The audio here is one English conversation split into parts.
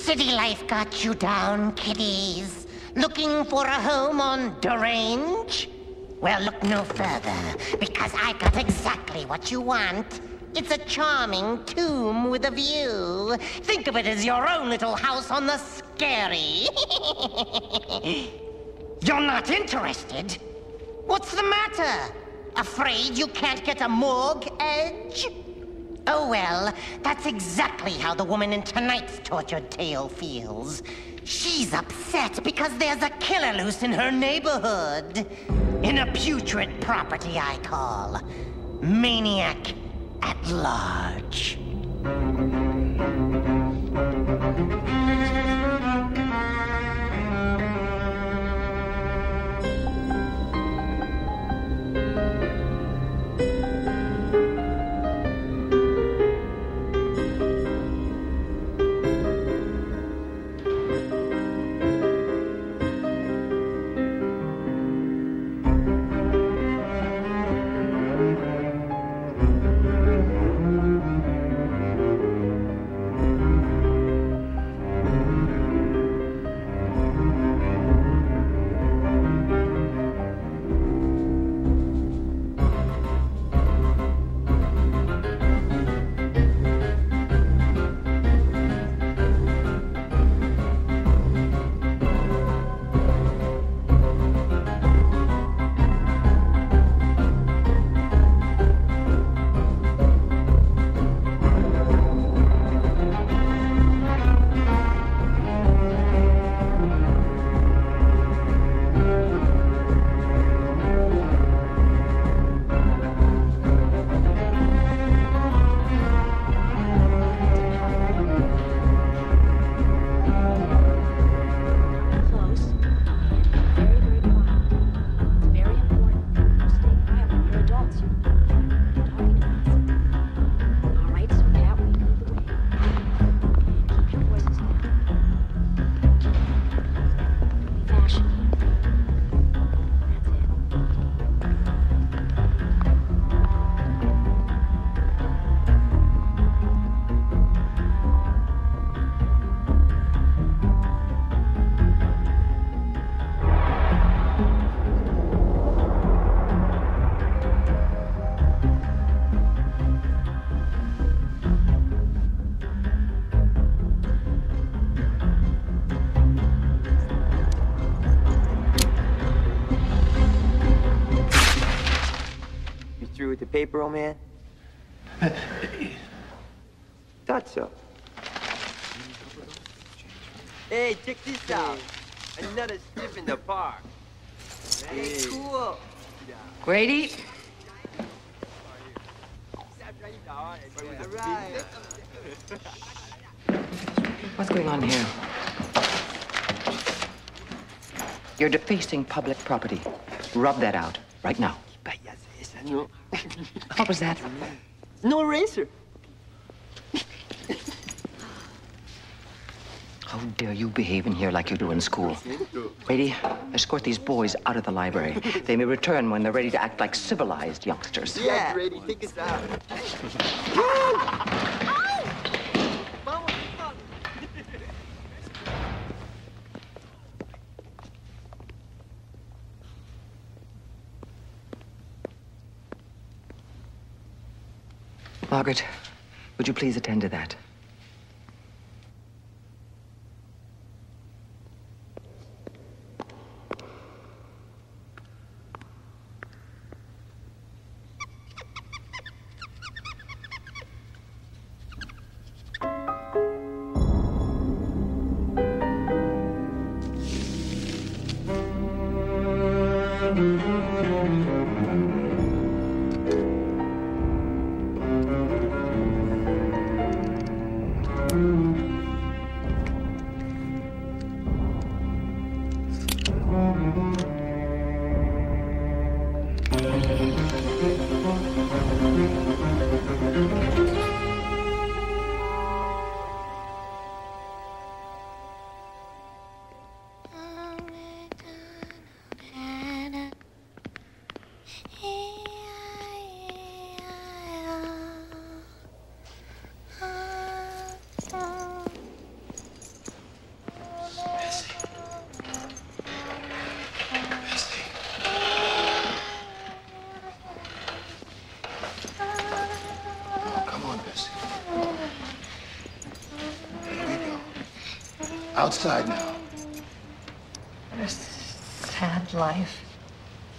City life got you down, kiddies. Looking for a home on Derange? Well, look no further, because I got exactly what you want. It's a charming tomb with a view. Think of it as your own little house on the scary. You're not interested? What's the matter? Afraid you can't get a morgue edge? Oh well, that's exactly how the woman in tonight's tortured tale feels. She's upset because there's a killer loose in her neighborhood. In a putrid property I call Maniac at Large. Through with the paper, old man? Thought so. Hey, check this out. Another strip in the park. Hey, cool. Grady? What's going on here? You're defacing public property. Rub that out right now. No. What was that? No eraser. How dare you behave in here like you do in school? Brady, escort these boys out of the library. They may return when they're ready to act like civilized youngsters. Yeah, Brady, take us out. Margaret, would you please attend to that? outside now. What a sad life.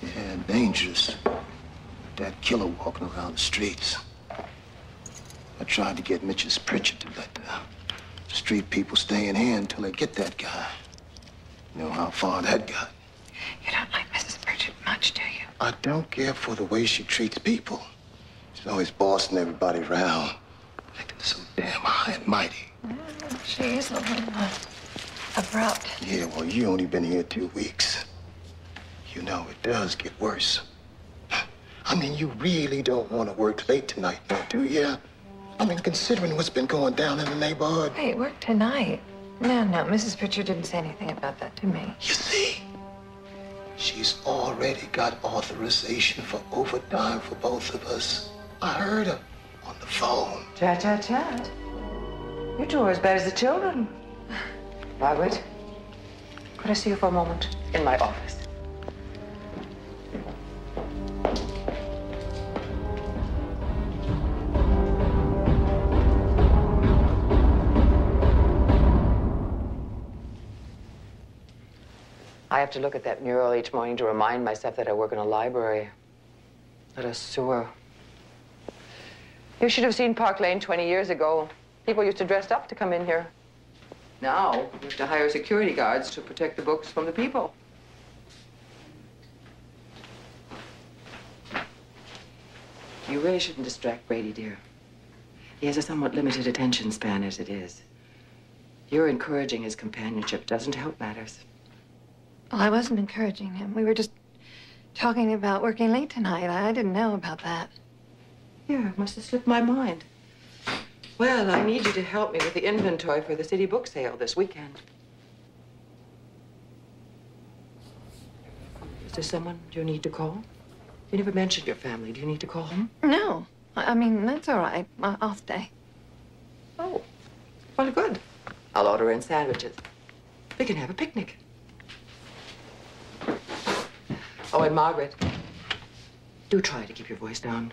Yeah, dangerous. That killer walking around the streets. I tried to get Mrs. Pritchard to let the street people stay in here until they get that guy. You know how far that got. You don't like Mrs. Pritchard much, do you? I don't care for the way she treats people. She's always bossing everybody around, acting so damn high and mighty. She is a little abrupt. Yeah, well, you only been here 2 weeks. You know, it does get worse. I mean, you really don't want to work late tonight, now, do you? I mean, considering what's been going down in the neighborhood. Hey, work tonight. No, Mrs. Pritchard didn't say anything about that to me. You see, she's already got authorization for overtime for both of us. I heard her on the phone. Chat. You two are as bad as the children. Margaret, could I see you for a moment in my office? I have to look at that mural each morning to remind myself that I work in a library, not a sewer. You should have seen Park Lane 20 years ago. People used to dress up to come in here. Now, you have to hire security guards to protect the books from the people. You really shouldn't distract Brady, dear. He has a somewhat limited attention span as it is. Your encouraging his companionship doesn't help matters. Well, I wasn't encouraging him. We were just talking about working late tonight. I didn't know about that. Yeah, it must have slipped my mind. Well, I need you to help me with the inventory for the city book sale this weekend. Is there someone you need to call? You never mentioned your family. Do you need to call them? No. I mean, that's all right. I'll stay. Oh, well, good. I'll order in sandwiches. We can have a picnic. Oh, and Margaret, do try to keep your voice down.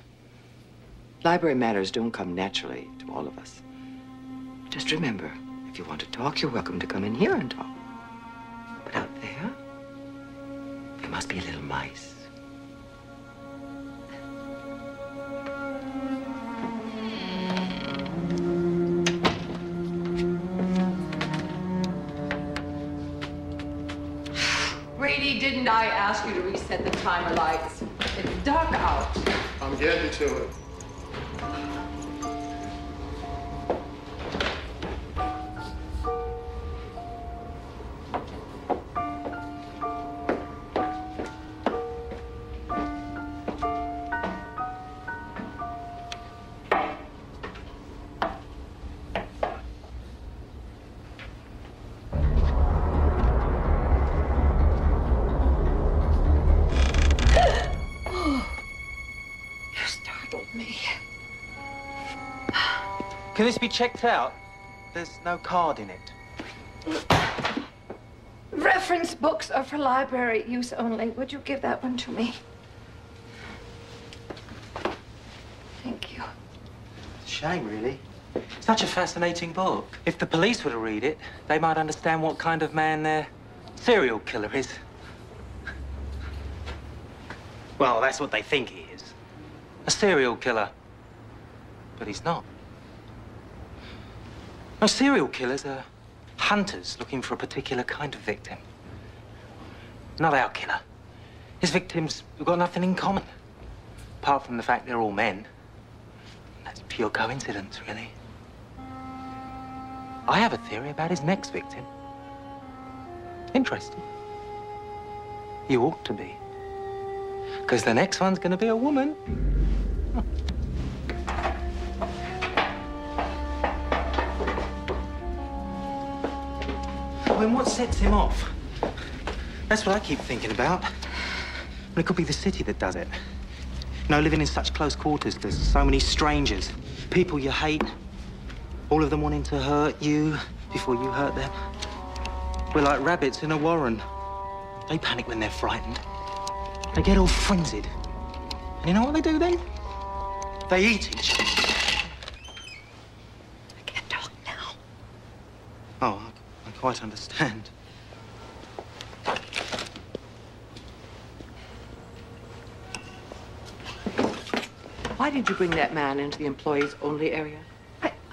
Library matters don't come naturally to all of us. Just remember, if you want to talk, you're welcome to come in here and talk. But out there, there must be a little mice. Brady, didn't I ask you to reset the timer lights? It's dark out. I'm getting to it. Can this be checked out? There's no card in it. Reference books are for library use only. Would you give that one to me? Thank you. Shame, really. Such a fascinating book. If the police were to read it, they might understand what kind of man their serial killer is. Well, that's what they think he is. A serial killer. But he's not. No, serial killers are hunters looking for a particular kind of victim. Not our killer. His victims have got nothing in common. Apart from the fact they're all men. That's pure coincidence, really. I have a theory about his next victim. Interesting. You ought to be. Because the next one's going to be a woman. I mean, what sets him off? That's what I keep thinking about. And it could be the city that does it. You know, living in such close quarters, there's so many strangers, people you hate, all of them wanting to hurt you before you hurt them. We're like rabbits in a warren. They panic when they're frightened. They get all frenzied. And you know what they do then? They eat each other. I can't talk now. Oh, quite understand. Why did you bring that man into the employees-only area?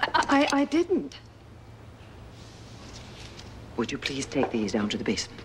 I didn't. Would you please take these down to the basement?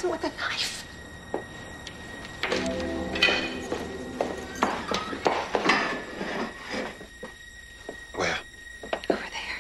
With a knife. Where? Over there.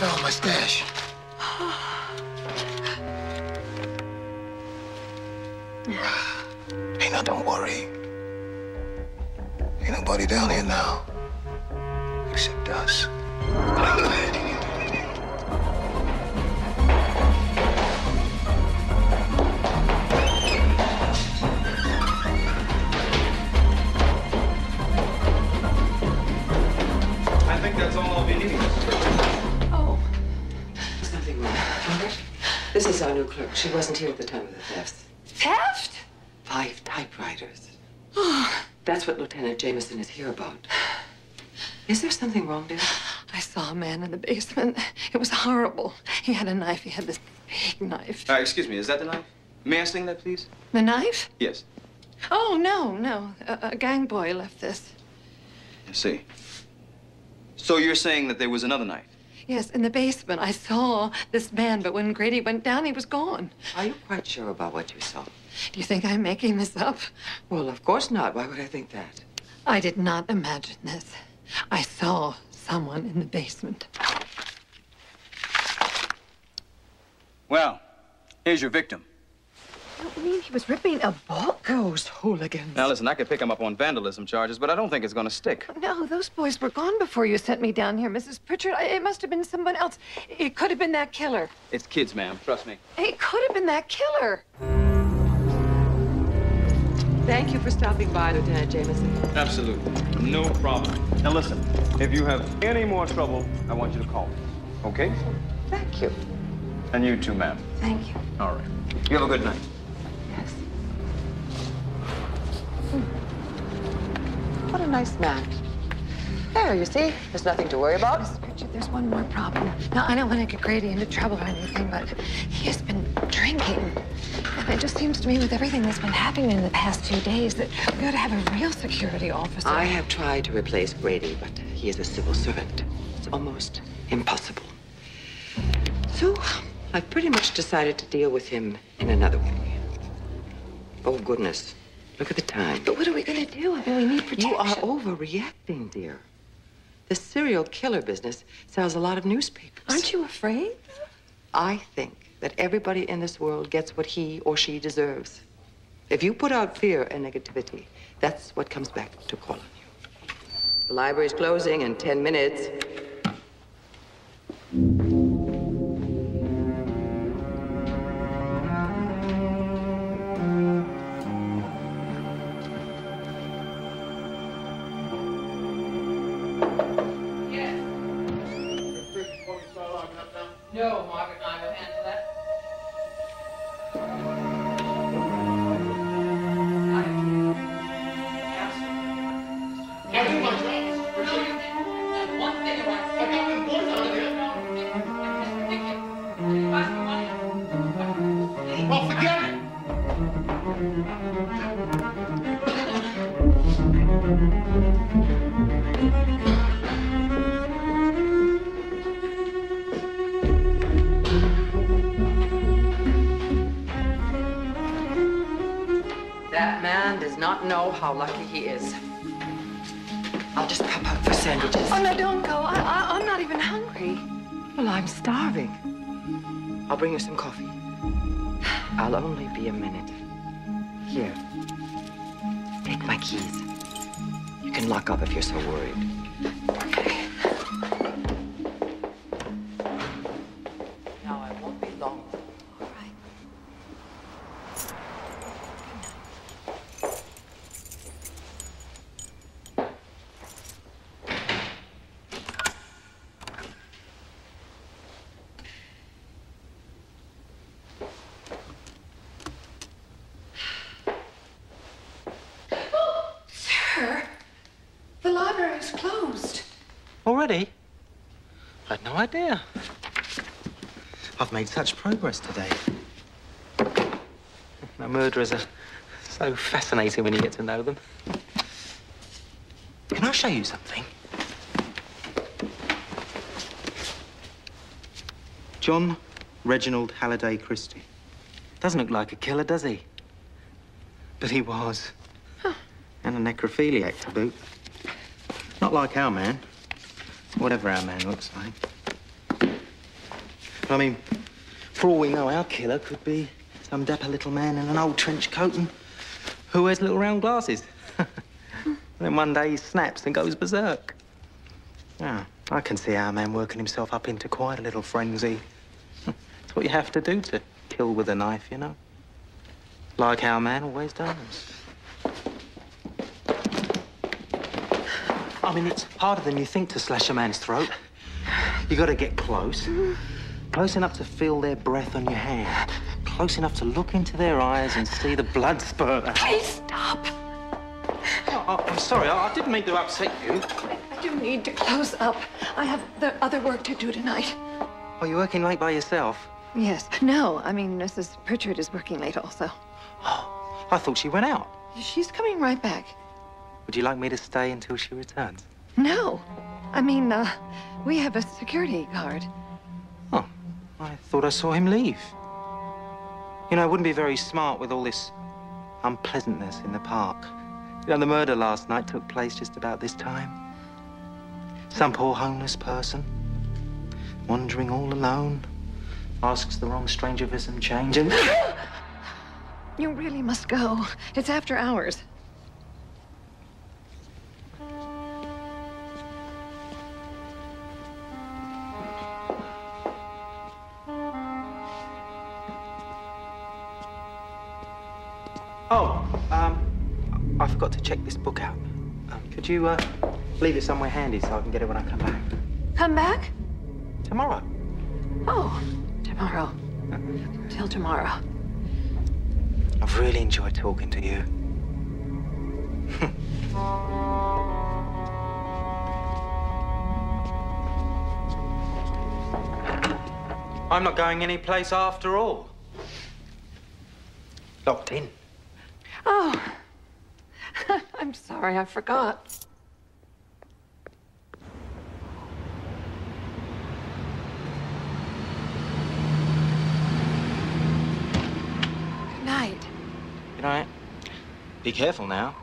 Found my stash. Hey, now don't worry. Ain't nobody down here now. Except us. I think that's all I'll be needing. Something wrong. Margaret, this is our new clerk. She wasn't here at the time of the thefts. Theft? 5 typewriters. That's what Lieutenant Jameson is here about. Is there something wrong, dear? I saw a man in the basement. It was horrible. He had a knife. He had this big knife. Excuse me, is that the knife? May I sling that, please? The knife? Yes. Oh, no. A gang boy left this. I see. So you're saying that there was another knife? Yes, in the basement. I saw this man, but when Grady went down, he was gone. Are you quite sure about what you saw? Do you think I'm making this up? Well, of course not. Why would I think that? I did not imagine this. I saw someone in the basement. Well, here's your victim. You mean he was ripping a book? Those hooligans. Now, listen, I could pick him up on vandalism charges, but I don't think it's going to stick. No, those boys were gone before you sent me down here, Mrs. Pritchard. It must have been someone else. It could have been that killer. It's kids, ma'am. Trust me. It could have been that killer. Thank you for stopping by, Lieutenant Jameson. Absolutely. No problem. Now, listen, if you have any more trouble, I want you to call me. Okay? Thank you. And you too, ma'am. Thank you. All right. You have a good night. Yes. What a nice man. There, you see? There's nothing to worry about. Mrs. Pritchard, there's one more problem. Now, I don't want to get Grady into trouble or anything, but he has been drinking. And it just seems to me, with everything that's been happening in the past few days, that we ought to have a real security officer. I have tried to replace Grady, but he is a civil servant. It's almost impossible. So, I've pretty much decided to deal with him in another way. Oh, goodness. Look at the time. But what are we going to do? I mean, we need protection. You are overreacting, dear. The serial killer business sells a lot of newspapers. Aren't you afraid? I think that everybody in this world gets what he or she deserves. If you put out fear and negativity, that's what comes back to call on you. The library's closing in 10 minutes. No, Margaret and I will handle that. Well, forget it. not know how lucky he is. I'll just pop out for sandwiches. Oh, no, don't go. I'm not even hungry. Well, I'm starving. I'll bring you some coffee. I'll only be a minute. Here. Take my keys. You can lock up if you're so worried. Okay. Now, I won't be long. All right. Sir, the library's closed. Already? I had no idea. I've made such progress today. Now, murderers are so fascinating when you get to know them. Can I show you something? John Reginald Halliday Christie. Doesn't look like a killer, does he? But he was. Huh. And a necrophiliac to boot. Not like our man. Whatever our man looks like. But I mean, for all we know, our killer could be some dapper little man in an old trench coat and who wears little round glasses. And then one day he snaps and goes berserk. Yeah, I can see our man working himself up into quite a little frenzy. It's what you have to do to kill with a knife, you know. Like our man always does. I mean, it's harder than you think to slash a man's throat. You gotta get close. Close enough to feel their breath on your hand. Close enough to look into their eyes and see the blood spurt out. Please stop. Oh, I'm sorry, I didn't mean to upset you. I do need to close up. I have the other work to do tonight. Are you working late by yourself? Yes. No, I mean, Mrs. Pritchard is working late also. Oh, I thought she went out. She's coming right back. Would you like me to stay until she returns? No. I mean, we have a security guard. Oh, I thought I saw him leave. You know, it wouldn't be very smart with all this unpleasantness in the park. You know, the murder last night took place just about this time. Some poor homeless person, wandering all alone, asks the wrong stranger for some change and... You really must go. It's after hours. Oh, I forgot to check this book out. Could you leave it somewhere handy so I can get it when I come back? Come back? Tomorrow. Oh, tomorrow. Till tomorrow. I've really enjoyed talking to you. I'm not going anyplace after all. Locked in. Oh, I'm sorry, I forgot. Good night. Good night. Be careful now.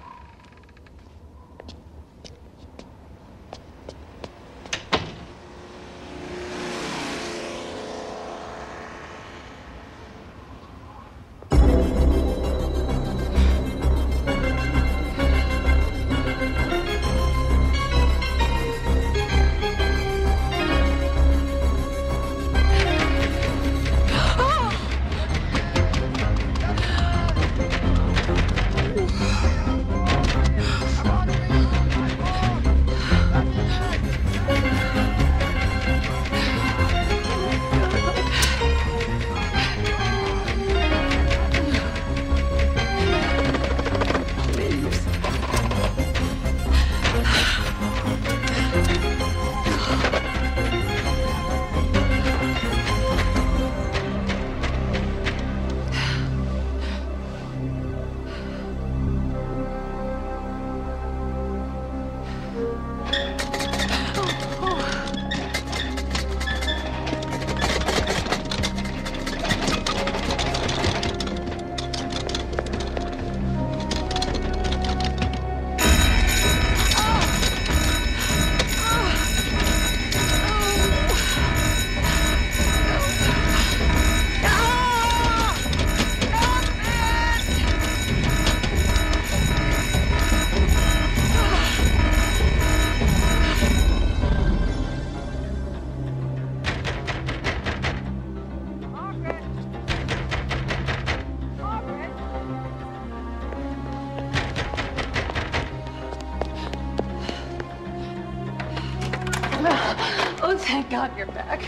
Oh, thank God you're back.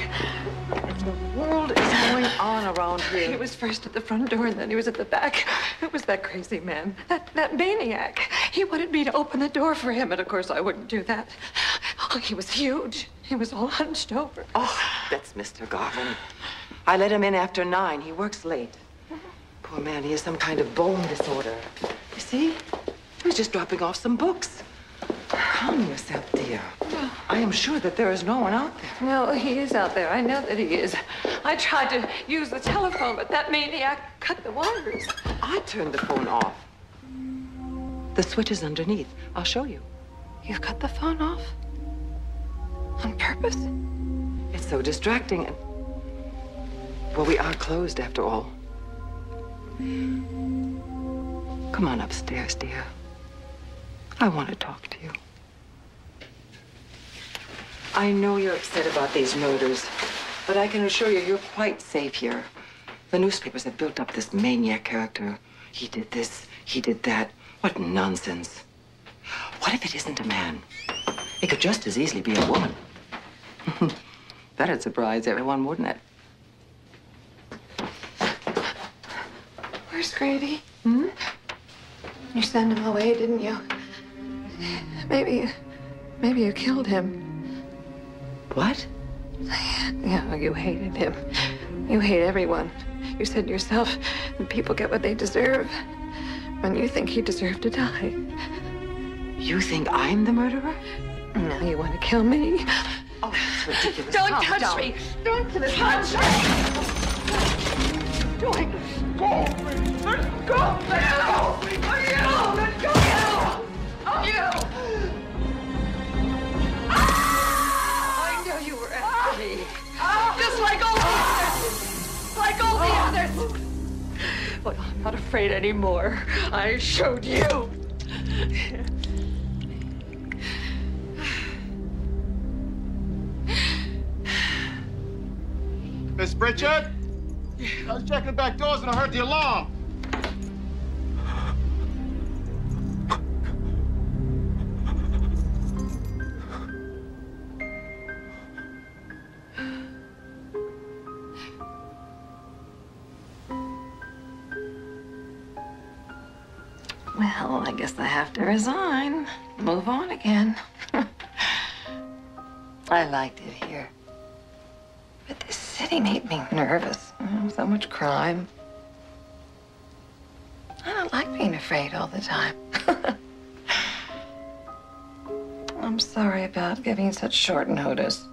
What in the world is going on around He here? was first at the front door, and then he was at the back. It was that crazy man, that maniac. He wanted me to open the door for him, and of course I wouldn't do that. Oh, he was huge. He was all hunched over. Oh, that's Mr. Garvin. I let him in after 9. He works late. Poor man, he has some kind of bone disorder. You see? He was just dropping off some books. Calm yourself, dear. I am sure that there is no one out there. No, he is out there. I know that he is. I tried to use the telephone, but that maniac cut the wires. I turned the phone off. The switch is underneath. I'll show you. You cut the phone off? On purpose? It's so distracting. And well, we are closed after all. Come on upstairs, dear. I want to talk to you. I know you're upset about these murders, but I can assure you you're quite safe here. The newspapers have built up this maniac character. He did this, he did that. What nonsense. What if it isn't a man? It could just as easily be a woman. That'd surprise everyone, wouldn't it? Where's Grady? Hmm? You sent him away, didn't you? Maybe you killed him. What? Yeah, you hated him. You hate everyone. You said yourself that people get what they deserve. And you think he deserved to die. You think I'm the murderer? Now you want to kill me? Oh, that's ridiculous. Don't Calm touch down. me! Don't touch me! Doing? Go! Let go! Let go! Let go! I knew you were after me. Just like all the others. Like all the others. Well, I'm not afraid anymore. I showed you. Miss Pritchard? I was checking the back doors and I heard the alarm. Well, I guess I have to resign. Move on again. I liked it here. But this city made me nervous. So much crime. I don't like being afraid all the time. I'm sorry about giving such short notice.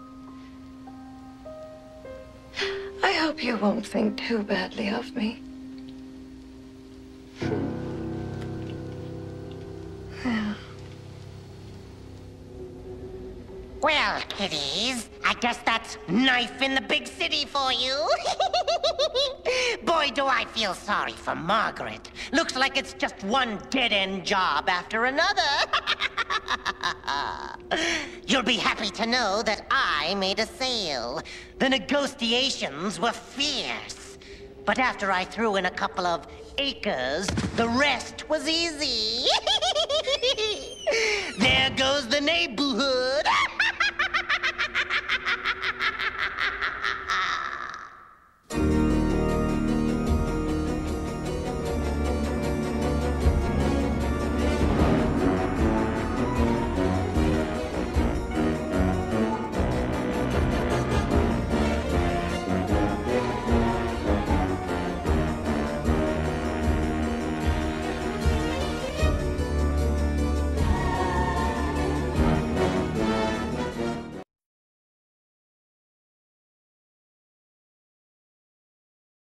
I hope you won't think too badly of me. Yeah. Well, kiddies, I guess that's knife in the big city for you. Boy, do I feel sorry for Margaret. Looks like it's just one dead-end job after another. You'll be happy to know that I made a sale. The negotiations were fierce. But after I threw in a couple of acres, the rest was easy. There goes the neighborhood.